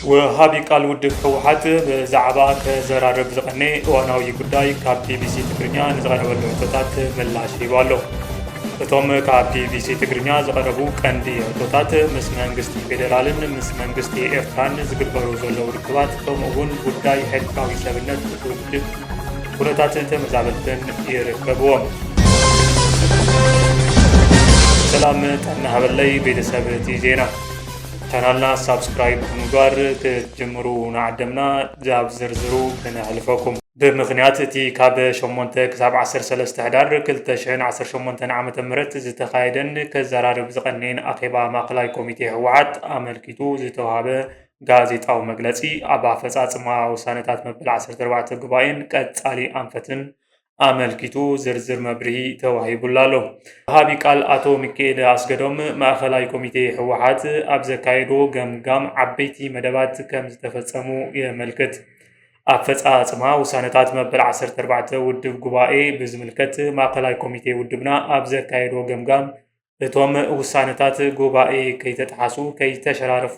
ወሃቢ ቃል ውድብ ህወሓት ብዛዕባ ከዘራርብ ዝቐነ እዋናዊ ጉዳይ ካብ ቢቢሲ ትግርኛ ንዝቐረበሉ ሕቶታት ምላሽ ሂቡ ኣሎ። እቶም ካብ ቢቢሲ ትግርኛ ዝቐረቡ ቀንዲ ሕቶታት ምስ መንግስቲ ፌደራልን ምስ መንግስቲ ኤርትራን ዝግበሩ ዘለዉ ርክባት ከምኡ'ውን ጉዳይ ሕጋዊ ሰብነት ውድብ ኩነታት ተመዛበልትን ይርከብዎም። ሰላም ጥዕና ሃበለይ ቤተሰብ እቲ ዜና ቻናልና ሳብስክራይብ ብምግባር ክትጅምሩ ንዓደምና ዛብ ዝርዝሩ ክነሕልፈኩም። ብምኽንያት እቲ ካብ 8 ክሳብ 13 ህዳር 2018 ዓ.ም ዝተኻየደን ከዘራርብ ዝቐነየን ኣኼባ ማእከላይ ኮሚቴ ህወሓት ኣመልኪቱ ዝተዋሃበ ጋዜጣዊ መግለጺ ኣብ ኣፈጻጽማ ውሳነታት መበል 14 ጉባኤን ቀጻሊ ኣንፈትን ኣመልኪቱ ዝርዝር መብርሂ ተዋሂቡሉ ኣሎ። ወሃቢ ቃል ኣቶ ሚካኤል ኣስገዶም ማእከላይ ኮሚቴ ህወሓት ኣብ ዘካየዶ ገምጋም ዓበይቲ መደባት ከም ዝተፈጸሙ የመልክት። ኣፈጻጽማ ውሳነታት መበል 14 ውድብ ጉባኤ ብዝምልከት ማእከላይ ኮሚቴ ውድብና ኣብ ዘካየዶ ገምጋም እቶም ውሳነታት ጉባኤ ከይተጠሓሱ ከይተሸራረፉ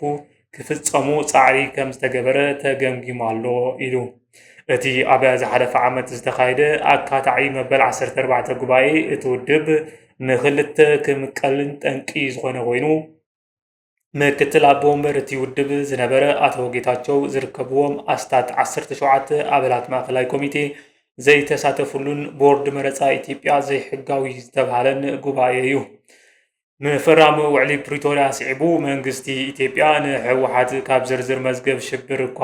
ክፍጸሙ ጻዕሪ ከም ዝተገበረ ተገምጊሙ ኣሎ ኢሉ እቲ ኣብ ዝሓለፈ ዓመት ዝተኻየደ ኣካታዒ መበል 14 ጉባኤ እቲ ውድብ ንኽልተ ክምቀልን ጠንቂ ዝኾነ ኮይኑ ምክትል ኣቦ ወንበር እቲ ውድብ ዝነበረ ኣቶ ጌታቸው ዝርከብዎም ኣስታት 17 ኣባላት ማእከላይ ኮሚቴ ዘይተሳተፉሉን ቦርድ መረፃ ኢትዮጵያ ዘይሕጋዊ ዝተባሃለን ጉባኤ እዩ። ምፍራም ውዕሊ ፕሪቶርያ ስዒቡ መንግስቲ ኢትዮጵያ ንህወሓት ካብ ዝርዝር መዝገብ ሽብር እኳ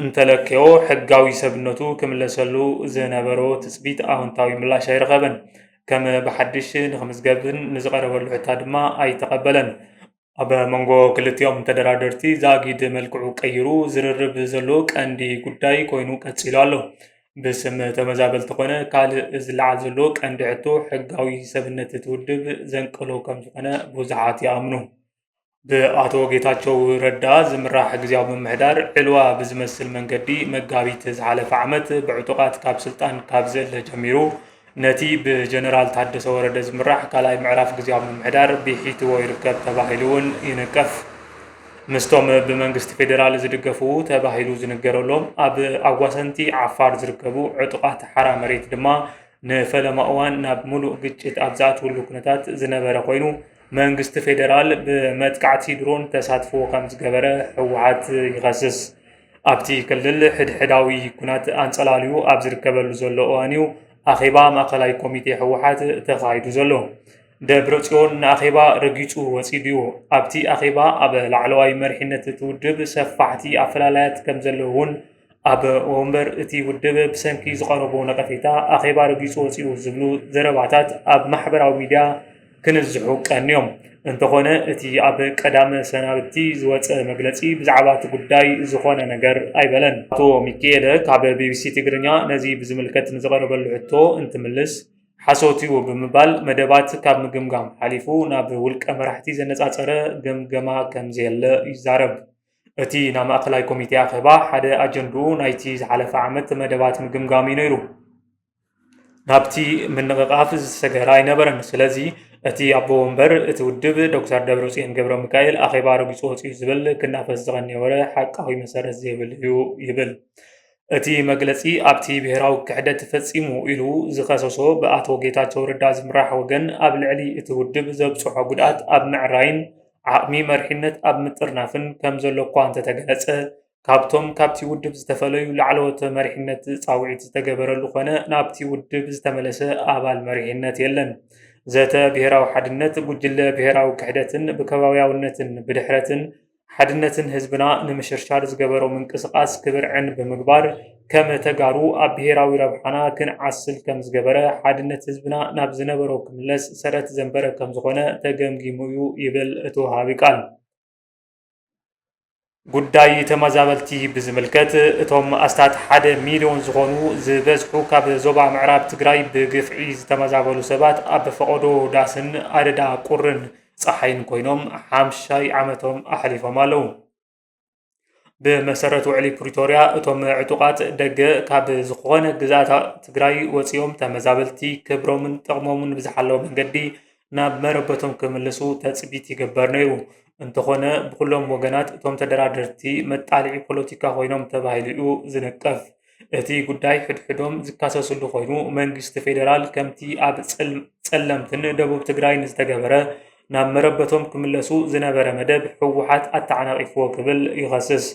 እንተለክዮ ሕጋዊ ሰብነቱ ክምለሰሉ ዝነበሮ ትፅቢት ኣዎንታዊ ምላሽ ኣይረኸበን። ከም ብሓድሽ ንክምዝገብን ንዝቐረበሉ ሕታ ድማ ኣይተቐበለን። ኣብ መንጎ ክልቲኦም ተደራደርቲ ዛጊድ መልክዑ ቀይሩ ዝርርብ ዘሎ ቀንዲ ጉዳይ ኮይኑ ቀፂሉ ኣሎ። ብስም ተመዛበልቲ ኮነ ካልእ ዝለዓል ዘሎ ቀንዲ ሕቶ ሕጋዊ ሰብነት እቲ ውድብ ዘንቅሎ ከም ዝኾነ ብዙሓት ይኣምኑ። ብኣቶ ጌታቸው ረዳ ዝምራሕ ግዝያዊ ምምሕዳር ዕልዋ ብዝመስል መንገዲ መጋቢት ዝሓለፈ ዓመት ብዕጡቓት ካብ ስልጣን ካብ ዘለ ጀሚሩ ነቲ ብጀነራል ታደሰ ወረደ ዝምራሕ ካልኣይ ምዕራፍ ግዝያዊ ምምሕዳር ቢሒትዎ ይርከብ ተባሂሉ እውን ይንቀፍ። ምስቶም ብመንግስቲ ፌደራል ዝድገፉ ተባሂሉ ዝንገረሎም ኣብ ኣዋሰንቲ ዓፋር ዝርከቡ ዕጡቓት ሓራ መሬት ድማ ንፈለማ እዋን ናብ ሙሉእ ግጭት ኣብ ዝኣትውሉ ኩነታት ዝነበረ ኮይኑ መንግስቲ ፌደራል ብመጥቃዕቲ ድሮን ተሳትፎ ከም ዝገበረ ህወሓት ይኸስስ። ኣብቲ ክልል ሕድሕዳዊ ኩናት ኣንጸላልዩ ኣብ ዝርከበሉ ዘሎ እዋን እዩ ኣኼባ ማእከላይ ኮሚቴ ህወሓት ተኻይዱ ዘሎ። ደብረጽዮን ንኣኼባ ረጊጹ ወፂዱ እዩ። ኣብቲ ኣኼባ ኣብ ላዕለዋይ መሪሕነት እቲ ውድብ ሰፋሕቲ ኣፈላላያት ከም ዘለዎ እውን ኣብ ወንበር እቲ ውድብ ብሰንኪ ዝቐረቡ ነቐፌታ ኣኼባ ረጊጹ ወፂኡ ዝብሉ ዘረባታት ኣብ ማሕበራዊ ሚድያ ክንዝሑ ቀንዮም። እንተኾነ እቲ ኣብ ቀዳመ ሰናብቲ ዝወፀ መግለፂ ብዛዕባ እቲ ጉዳይ ዝኾነ ነገር ኣይበለን። ኣቶ ሚካኤል ካብ ቢቢሲ ትግርኛ ነዚ ብዝምልከት ንዝቐረበሉ ሕቶ እንትምልስ ሓሶትዩ ብምባል መደባት ካብ ምግምጋም ሓሊፉ ናብ ውልቀ መራሕቲ ዘነፃፀረ ገምገማ ከምዘየለ ይዛረብ። እቲ ናብ ማእከላይ ኮሚቴ ኣኼባ ሓደ ኣጀንድኡ ናይቲ ዝሓለፈ ዓመት መደባት ምግምጋም እዩ ነይሩ። ናብቲ ምንቕቓፍ ዝሰገራ ኣይነበረን። ስለዚ እቲ ኣቦ ወንበር እቲ ውድብ ዶክተር ደብረጽዮን ገብረ ሚካኤል ኣኼባ ረጊጹ ወፂኡ ዝብል ክናፈስ ዝቐነወረ ሓቃዊ መሰረት ዘይብል እዩ ይብል። እቲ መግለጺ ኣብቲ ብሔራዊ ክሕደት ፈጺሙ ኢሉ ዝኸሰሶ ብኣቶ ጌታቸው ረዳ ዝምራሕ ወገን ኣብ ልዕሊ እቲ ውድብ ዘብፅሖ ጉድኣት ኣብ ምዕራይን ዓቕሚ መርሒነት ኣብ ምጥርናፍን ከም ዘሎ እኳ እንተተገለጸ ካብቶም ካብቲ ውድብ ዝተፈለዩ ላዕለዎት መሪሕነት ፃውዒት ዝተገበረሉ ኮነ ናብቲ ውድብ ዝተመለሰ ኣባል መሪሕነት የለን። ዘተ ብሔራዊ ሓድነት ጉጅለ ብሔራዊ ክሕደትን ብከባብያውነትን ብድሕረትን ሓድነትን ህዝብና ንምሽርሻር ዝገበሮ ምንቅስቓስ ክብርዕን ብምግባር ከም ተጋሩ ኣብ ብሔራዊ ረብሓና ክንዓስል ከም ዝገበረ ሓድነት ህዝብና ናብ ዝነበሮ ክምለስ ሰረት ዘንበረ ከም ዝኾነ ተገምጊሙ እዩ ይብል እቲ ወሃቢ ቃል። ጉዳይ ተመዛበልቲ ብዝምልከት እቶም ኣስታት 1 ሚልዮን ዝኾኑ ዝበዝሑ ካብ ዞባ ምዕራብ ትግራይ ብግፍዒ ዝተመዛበሉ ሰባት ኣብ ፈቐዶ ዳስን ኣደዳ ቁርን ፀሓይን ኮይኖም 50 ዓመቶም ኣሕሊፎም ኣለዉ። ብመሰረት ውዕሊ ፕሪቶርያ እቶም ዕጡቓት ደገ ካብ ዝኾነ ግዛት ትግራይ ወፂኦም ተመዛበልቲ ክብሮምን ጥቕሞምን ብዝሓለወ መንገዲ ናብ መረበቶም ክምለሱ ተፅቢት ይግበር ነይሩ። እንተኾነ ብኩሎም ወገናት እቶም ተደራደርቲ መጣልዒ ፖለቲካ ኮይኖም ተባሂሉ እዩ ዝነቀፍ። እቲ ጉዳይ ሕድሕዶም ዝካሰስሉ ኮይኑ መንግስቲ ፌደራል ከምቲ ኣብ ጸለምትን ደቡብ ትግራይ ንዝተገበረ ናብ መረበቶም ክምለሱ ዝነበረ መደብ ሕወሓት ኣተዓናቒፍዎ ክብል ይኸስስ።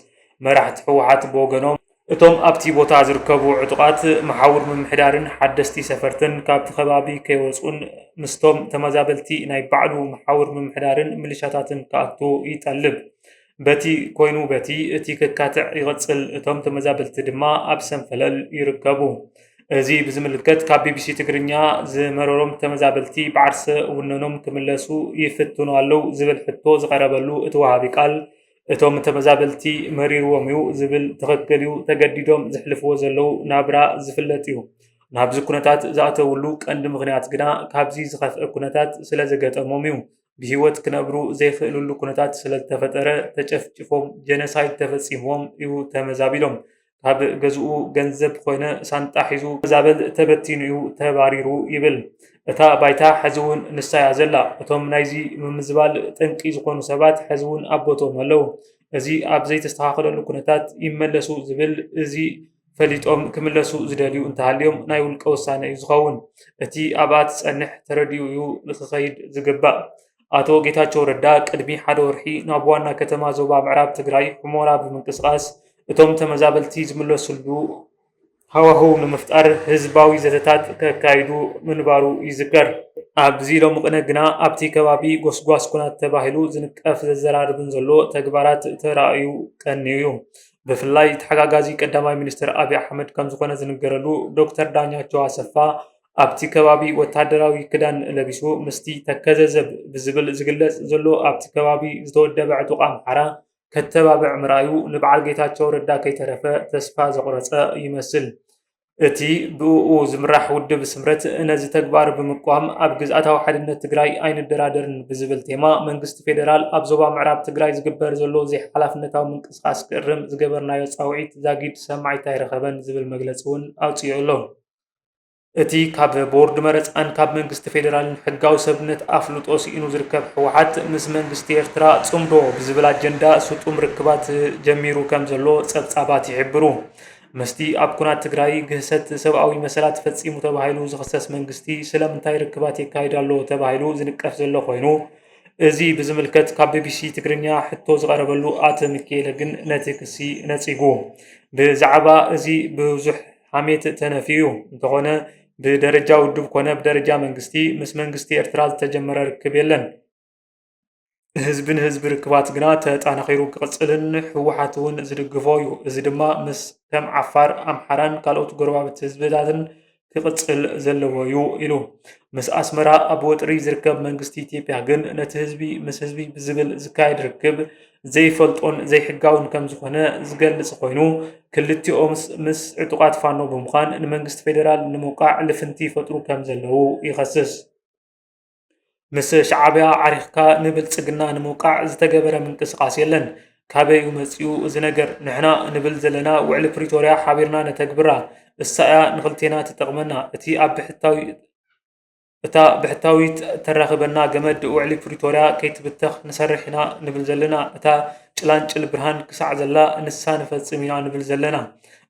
መራሕቲ ሕወሓት ብወገኖም እቶም ኣብቲ ቦታ ዝርከቡ ዕጡቓት መሓውር ምምሕዳርን ሓደስቲ ሰፈርትን ካብቲ ከባቢ ከይወፁን ምስቶም ተመዛበልቲ ናይ ባዕሉ መሓውር ምምሕዳርን ሚሊሻታትን ክኣቱ ይጠልብ። በቲ ኮይኑ በቲ እቲ ክካትዕ ይቕጽል። እቶም ተመዛበልቲ ድማ ኣብ ሰንፈለል ይርከቡ። እዚ ብዝምልከት ካብ ቢቢሲ ትግርኛ ዝመረሮም ተመዛበልቲ ብዓርሰ ውነኖም ክምለሱ ይፍትኑ ኣለው ዝብል ሕቶ ዝቐረበሉ እቲ ወሃቢ ቃል እቶም ተመዛበልቲ መሪርዎም እዩ ዝብል ትኽክል እዩ፣ ተገዲዶም ዘሕልፍዎ ዘለው ናብራ ዝፍለጥ እዩ። ናብዚ ኩነታት ዝኣተውሉ ቀንዲ ምኽንያት ግና ካብዚ ዝኸፍአ ኩነታት ስለ ዘገጠሞም እዩ። ብሂወት ክነብሩ ዘይኽእልሉ ኩነታት ስለ ዝተፈጠረ ተጨፍጭፎም ጀነሳይድ ተፈጺሞም እዩ ተመዛቢሎም። ካብ ገዝኡ ገንዘብ ኮይነ ሳንጣ ሒዙ ተመዛበል ተበቲኑ እዩ ተባሪሩ ይብል። እታ ባይታ ሕዚ እውን ንሳ እያ ዘላ። እቶም ናይዚ ምምዝባል ጠንቂ ዝኾኑ ሰባት ሕዚ እውን ኣብ ቦቶም ኣለው። እዚ ኣብ ዘይተስተኻኸለሉ ኩነታት ይመለሱ ዝብል እዚ ፈሊጦም ክምለሱ ዝደልዩ እንተሃልዮም ናይ ውልቀ ውሳነ እዩ ዝኸውን። እቲ ኣብኣ ትጸንሕ ተረዲኡ እዩ ንክኸይድ ዝግባእ። ኣቶ ጌታቸው ረዳ ቅድሚ ሓደ ወርሒ ናብ ዋና ከተማ ዞባ ምዕራብ ትግራይ ሑመራ ብምንቅስቓስ እቶም ተመዛበልቲ ዝምለሱሉ ሃዋህው ንምፍጣር ህዝባዊ ዘተታት ከካይዱ ምንባሩ ይዝከር። ኣብዚ ሎሚ ቅነ ግና ኣብቲ ከባቢ ጎስጓስ ኩናት ተባሂሉ ዝንቀፍ ዘዘራርብን ዘሎ ተግባራት ተራእዩ ቀኒዩ እዩ። ብፍላይ ተሓጋጋዚ ቀዳማይ ሚኒስትር ኣብይ ኣሕመድ ከም ዝኾነ ዝንገረሉ ዶክተር ዳኛቸው ኣሰፋ ኣብቲ ከባቢ ወታደራዊ ክዳን ለቢሱ ምስቲ ተከዘዘብ ብዝብል ዝግለጽ ዘሎ ኣብቲ ከባቢ ዝተወደበ ዕጡቕ ኣምሓራ ከተባብዕ ምርኣዩ ንበዓል ጌታቸው ረዳ ከይተረፈ ተስፋ ዘቑረፀ ይመስል። እቲ ብኡ ዝምራሕ ውድብ ስምረት ነዚ ተግባር ብምቋም ኣብ ግዝኣታዊ ሓድነት ትግራይ ኣይንደራደርን ብዝብል ቴማ መንግስቲ ፌደራል ኣብ ዞባ ምዕራብ ትግራይ ዝግበር ዘሎ ዘይሓላፍነታዊ ምንቅስቓስ ክእርም ዝገበርናዮ ፃውዒት ዛጊድ ሰማዒታ ይረኸበን ዝብል መግለፂ እውን ኣውፅኡ ኣሎ። እቲ ካብ ቦርድ መረፃን ካብ መንግስቲ ፌደራልን ሕጋዊ ሰብነት ኣፍልጦ ሲኢኑ ዝርከብ ሕወሓት ምስ መንግስቲ ኤርትራ ጽምዶ ብዝብል ኣጀንዳ ስጡም ርክባት ጀሚሩ ከም ዘሎ ጸብጻባት ይሕብሩ። ምስቲ ኣብ ኩናት ትግራይ ግህሰት ሰብኣዊ መሰላት ፈጺሙ ተባሂሉ ዝኽሰስ መንግስቲ ስለምንታይ ርክባት የካይድ ኣሎ ተባሂሉ ዝንቀፍ ዘሎ ኮይኑ እዚ ብዝምልከት ካብ ቢቢሲ ትግርኛ ሕቶ ዝቐረበሉ ኣቶ ሚካኤለ ግን ነቲ ክሲ ነጺጉ። ብዛዕባ እዚ ብዙሕ ሓሜት ተነፊዩ እንተኾነ ብደረጃ ውድብ ኮነ ብደረጃ መንግስቲ ምስ መንግስቲ ኤርትራ ዝተጀመረ ርክብ የለን። ህዝቢ ንህዝቢ ርክባት ግና ተጣናኺሩ ክቕጽልን ሕወሓት እውን ዝድግፎ እዩ። እዚ ድማ ምስ ከም ዓፋር፣ ኣምሓራን ካልኦት ጎረባብቲ ህዝብታትን ክቕጽል ዘለዎ እዩ ኢሉ። ምስ ኣስመራ ኣብ ወጥሪ ዝርከብ መንግስቲ ኢትዮጵያ ግን ነቲ ህዝቢ ምስ ህዝቢ ብዝብል ዝካየድ ርክብ ዘይፈልጦን ዘይሕጋውን ከም ዝኾነ ዝገልጽ ኮይኑ ክልቲኦም ምስ ዕጡቓት ፋኖ ብምዃን ንመንግስቲ ፌደራል ንምውቃዕ ልፍንቲ ይፈጥሩ ከም ዘለዉ ይኸስስ። ምስ ሻዕብያ ዓሪኽካ ንብልጽግና ንምውቃዕ ዝተገበረ ምንቅስቓስ የለን። ካበይ መጺኡ እዚ ነገር? ንሕና ንብል ዘለና ውዕሊ ፕሪቶርያ ሓቢርና ነተግብራ እሳ እያ ንኽልቴና ትጠቕመና። እታ ብሕታዊት ተራኽበና ገመድ ውዕሊ ፕሪቶርያ ከይትብተኽ ንሰርሕ ኢና ንብል ዘለና። እታ ጭላንጭል ብርሃን ክሳዕ ዘላ ንሳ ንፈጽም ኢና ንብል ዘለና።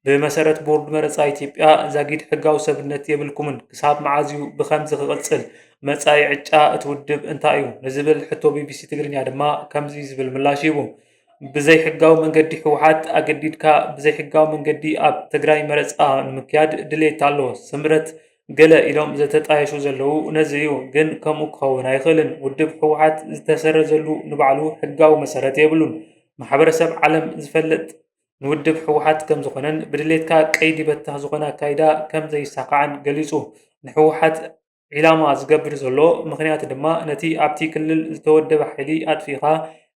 ብመሰረት ቦርድ መረፃ ኢትዮጵያ ዛጊድ ሕጋዊ ሰብነት የብልኩምን ክሳብ መዓዝዩ ብኸምዚ ክቕጽል መጻኢ ዕጫ እቲ ውድብ እንታይ እዩ ንዝብል ሕቶ ቢቢሲ ትግርኛ ድማ ከምዚ ዝብል ምላሽ ይቡ። ብዘይ ሕጋዊ መንገዲ ሕወሓት ኣገዲድካ ብዘይ ሕጋዊ መንገዲ ኣብ ትግራይ መረፃ ንምክያድ ድሌት ኣሎ። ስምረት ገለ ኢሎም ዘተጣየሹ ዘለው ነዚ እዩ። ግን ከምኡ ክኸውን ኣይኽእልን። ውድብ ሕወሓት ዝተሰረዘሉ ንባዕሉ ሕጋዊ መሰረት የብሉን። ማሕበረሰብ ዓለም ዝፈልጥ ንውድብ ሕወሓት ከም ዝኾነን ብድሌትካ ቀይዲ በታህ ዝኾነ ኣካይዳ ከም ዘይሳካዕን ገሊጹ። ንሕወሓት ዒላማ ዝገብር ዘሎ ምክንያት ድማ ነቲ ኣብቲ ክልል ዝተወደበ ሓይሊ ኣጥፊኻ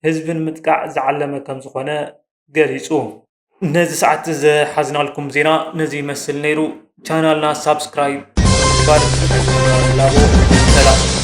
ህዝብን ምጥቃዕ ዝዓለመ ከም ዝኾነ ገሊጹ። ነዚ ሰዓት ዝሓዝናልኩም ዜና ነዚ ይመስል ነይሩ። ቻናልና ሳብስክራይብ ባር ሰላም